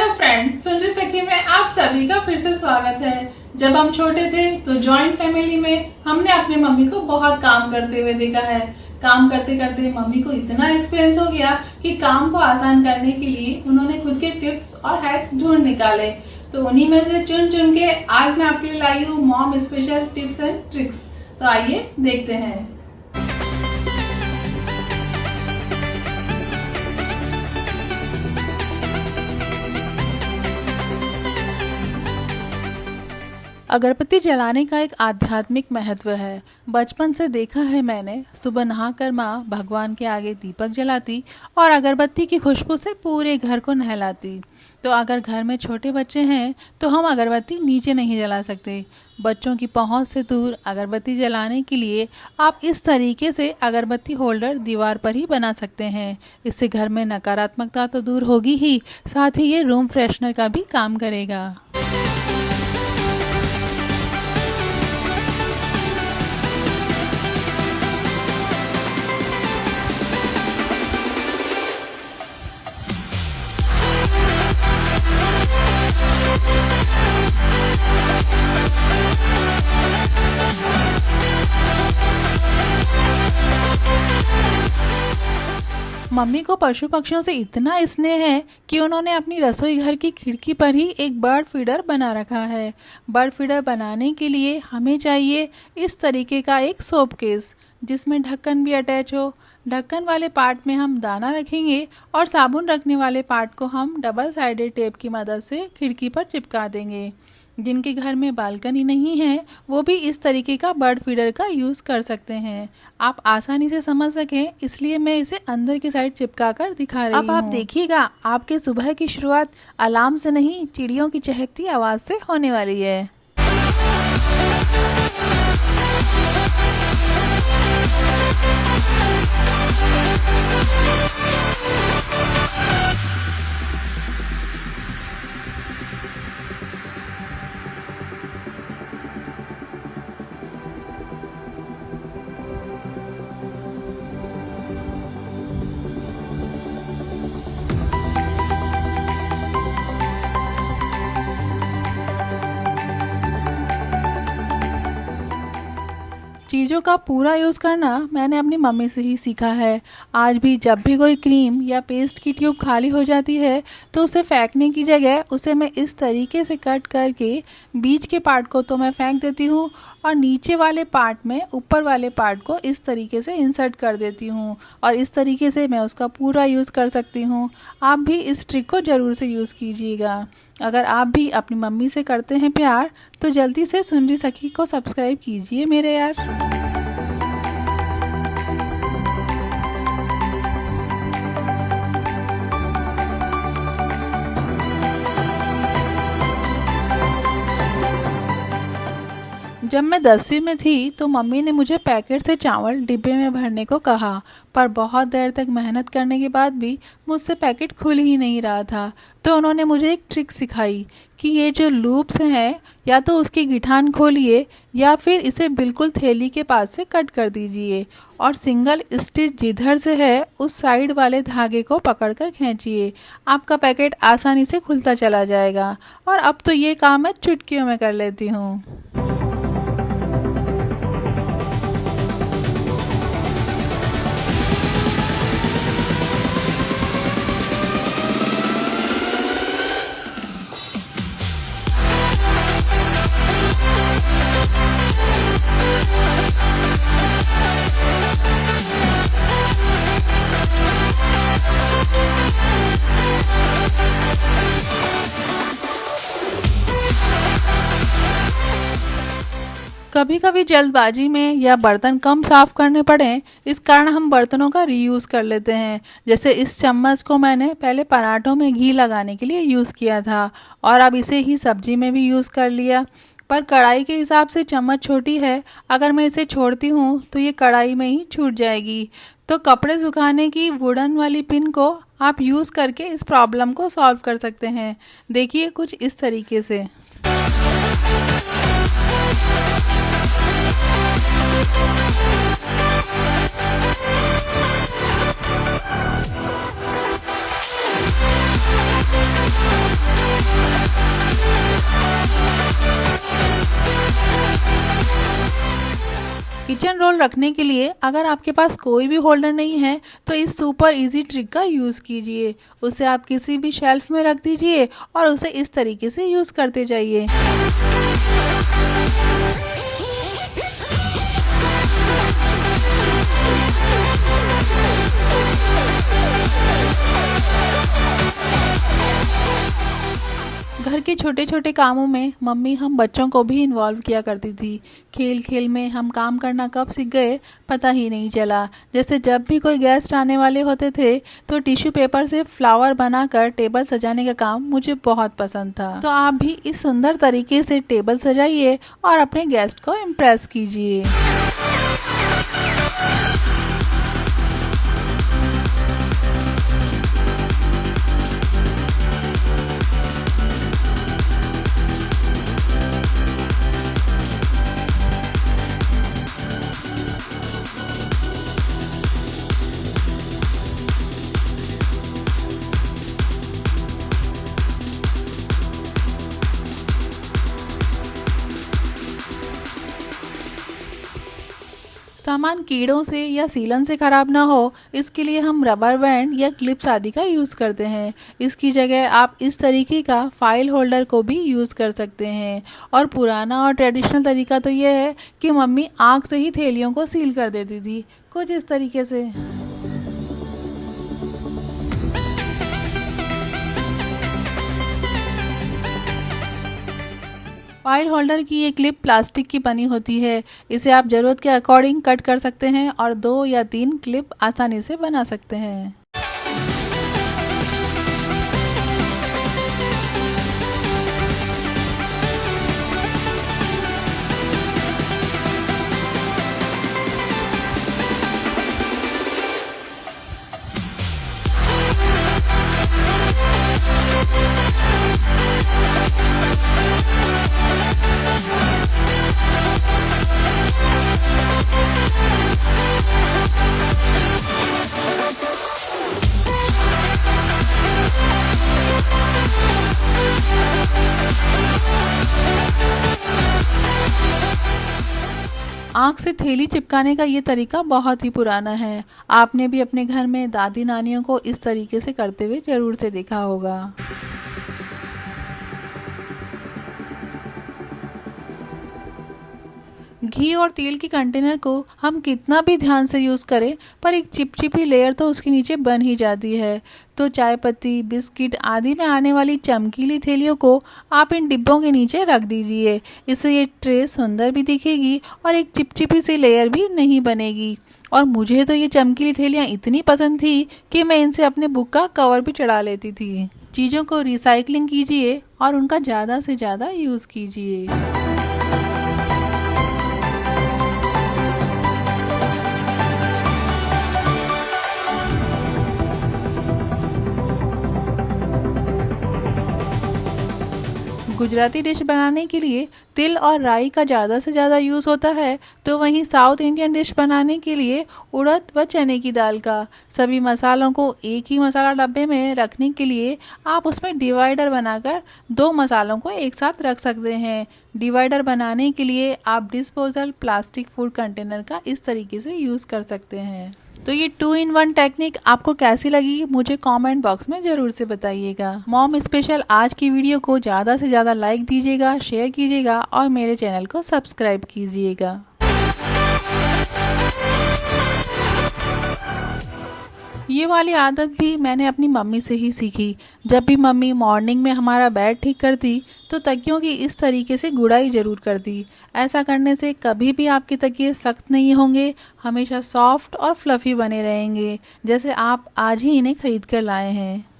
Hello friends, सुनरी सखी में आप सभी का फिर से स्वागत है। जब हम छोटे थे तो जॉइंट फैमिली में हमने अपनी मम्मी को बहुत काम करते हुए देखा है। काम करते करते मम्मी को इतना एक्सपीरियंस हो गया कि काम को आसान करने के लिए उन्होंने खुद के टिप्स और हैक्स ढूंढ निकाले। तो उन्हीं में से चुन चुन के आज मैं आपके लिए लाई हूँ mom special tips and tricks. तो आइए देखते हैं। अगरबत्ती जलाने का एक आध्यात्मिक महत्व है। बचपन से देखा है मैंने, सुबह नहाकर माँ भगवान के आगे दीपक जलाती और अगरबत्ती की खुशबू से पूरे घर को नहलाती। तो अगर घर में छोटे बच्चे हैं तो हम अगरबत्ती नीचे नहीं जला सकते। बच्चों की पहुंच से दूर अगरबत्ती जलाने के लिए आप इस तरीके से अगरबत्ती होल्डर दीवार पर ही बना सकते हैं। इससे घर में नकारात्मकता तो दूर होगी ही, साथ ही ये रूम फ्रेशनर का भी काम करेगा। मम्मी को पशु पक्षियों से इतना स्नेह है कि उन्होंने अपनी रसोई घर की खिड़की पर ही एक बर्ड फीडर बना रखा है। बर्ड फीडर बनाने के लिए हमें चाहिए इस तरीके का एक सोप केस जिसमें ढक्कन भी अटैच हो। ढक्कन वाले पार्ट में हम दाना रखेंगे और साबुन रखने वाले पार्ट को हम डबल साइडेड टेप की मदद से खिड़की पर चिपका देंगे। जिनके घर में बालकनी नहीं है वो भी इस तरीके का बर्ड फीडर का यूज़ कर सकते हैं। आप आसानी से समझ सकें इसलिए मैं इसे अंदर की साइड चिपका कर दिखा रही हूँ। अब आप देखिएगा, आपके सुबह की शुरुआत अलार्म से नहीं, चिड़ियों की चहकती आवाज़ से होने वाली है। चीज़ों का पूरा यूज़ करना मैंने अपनी मम्मी से ही सीखा है। आज भी जब भी कोई क्रीम या पेस्ट की ट्यूब खाली हो जाती है तो उसे फेंकने की जगह उसे मैं इस तरीके से कट करके बीच के पार्ट को तो मैं फेंक देती हूँ और नीचे वाले पार्ट में ऊपर वाले पार्ट को इस तरीके से इंसर्ट कर देती हूँ और इस तरीके से मैं उसका पूरा यूज़ कर सकती हूँ। आप भी इस ट्रिक को ज़रूर से यूज़ कीजिएगा। अगर आप भी अपनी मम्मी से करते हैं प्यार तो जल्दी से सुनरी सखी को सब्सक्राइब कीजिए मेरे यार। जब मैं 10वीं में थी तो मम्मी ने मुझे पैकेट से चावल डिब्बे में भरने को कहा, पर बहुत देर तक मेहनत करने के बाद भी मुझसे पैकेट खुल ही नहीं रहा था। तो उन्होंने मुझे एक ट्रिक सिखाई कि ये जो लूप्स हैं या तो उसकी गिठान खोलिए या फिर इसे बिल्कुल थैली के पास से कट कर दीजिए और सिंगल स्टिच जिधर से है उस साइड वाले धागे को पकड़कर खींचिए। आपका पैकेट आसानी से खुलता चला जाएगा और अब तो ये काम मैं चुटकियों में कर लेती हूँ। कभी कभी जल्दबाजी में या बर्तन कम साफ करने पड़े, इस कारण हम बर्तनों का रीयूज़ कर लेते हैं। जैसे इस चम्मच को मैंने पहले पराठों में घी लगाने के लिए यूज़ किया था और अब इसे ही सब्जी में भी यूज़ कर लिया। पर कढ़ाई के हिसाब से चम्मच छोटी है, अगर मैं इसे छोड़ती हूँ तो ये कढ़ाई में ही छूट जाएगी। तो कपड़े सुखाने की वुडन वाली पिन को आप यूज़ करके इस प्रॉब्लम को सॉल्व कर सकते हैं। देखिए कुछ इस तरीके से। किचन रोल रखने के लिए अगर आपके पास कोई भी होल्डर नहीं है तो इस सुपर इजी ट्रिक का यूज़ कीजिए। उसे आप किसी भी शेल्फ में रख दीजिए और उसे इस तरीके से यूज़ करते जाइए। घर के छोटे छोटे कामों में मम्मी हम बच्चों को भी इन्वॉल्व किया करती थी। खेल खेल में हम काम करना कब सीख गए पता ही नहीं चला। जैसे जब भी कोई गेस्ट आने वाले होते थे तो टिश्यू पेपर से फ्लावर बनाकर टेबल सजाने का काम मुझे बहुत पसंद था। तो आप भी इस सुंदर तरीके से टेबल सजाइए और अपने गेस्ट को इम्प्रेस कीजिए। सामान कीड़ों से या सीलन से ख़राब ना हो, इसके लिए हम रबर बैंड या क्लिप्स आदि का यूज़ करते हैं। इसकी जगह आप इस तरीके का फाइल होल्डर को भी यूज़ कर सकते हैं। और पुराना और ट्रेडिशनल तरीका तो ये है कि मम्मी आग से ही थैलियों को सील कर देती थी, कुछ इस तरीके से। फाइल होल्डर की ये क्लिप प्लास्टिक की बनी होती है। इसे आप ज़रूरत के अकॉर्डिंग कट कर सकते हैं और 2 या 3 क्लिप आसानी से बना सकते हैं। आँख से थैली चिपकाने का ये तरीका बहुत ही पुराना है। आपने भी अपने घर में दादी नानियों को इस तरीके से करते हुए ज़रूर से देखा होगा। घी और तेल की कंटेनर को हम कितना भी ध्यान से यूज़ करें पर एक चिपचिपी लेयर तो उसके नीचे बन ही जाती है। तो चाय पत्ती, बिस्किट आदि में आने वाली चमकीली थैलियों को आप इन डिब्बों के नीचे रख दीजिए। इससे ये ट्रे सुंदर भी दिखेगी और एक चिपचिपी सी लेयर भी नहीं बनेगी। और मुझे तो ये चमकीली थैलियाँ इतनी पसंद थी कि मैं इनसे अपने बुक का कवर भी चढ़ा लेती थी। चीज़ों को रिसाइकलिंग कीजिए और उनका ज़्यादा से ज़्यादा यूज़ कीजिए। गुजराती डिश बनाने के लिए तिल और राई का ज़्यादा से ज़्यादा यूज़ होता है, तो वहीं साउथ इंडियन डिश बनाने के लिए उड़द व चने की दाल का। सभी मसालों को एक ही मसाला डब्बे में रखने के लिए आप उसमें डिवाइडर बनाकर 2 मसालों को एक साथ रख सकते हैं। डिवाइडर बनाने के लिए आप डिस्पोजल प्लास्टिक फूड कंटेनर का इस तरीके से यूज़ कर सकते हैं। तो ये 2 in 1 टेक्निक आपको कैसी लगी मुझे कमेंट बॉक्स में ज़रूर से बताइएगा। मॉम स्पेशल आज की वीडियो को ज़्यादा से ज़्यादा लाइक दीजिएगा, शेयर कीजिएगा और मेरे चैनल को सब्सक्राइब कीजिएगा। ये वाली आदत भी मैंने अपनी मम्मी से ही सीखी। जब भी मम्मी मॉर्निंग में हमारा बेड ठीक करती तो तकियों की इस तरीके से गुड़ाई ज़रूर करती। ऐसा करने से कभी भी आपके तकिए सख्त नहीं होंगे, हमेशा सॉफ्ट और फ्लफ़ी बने रहेंगे, जैसे आप आज ही इन्हें खरीद कर लाए हैं।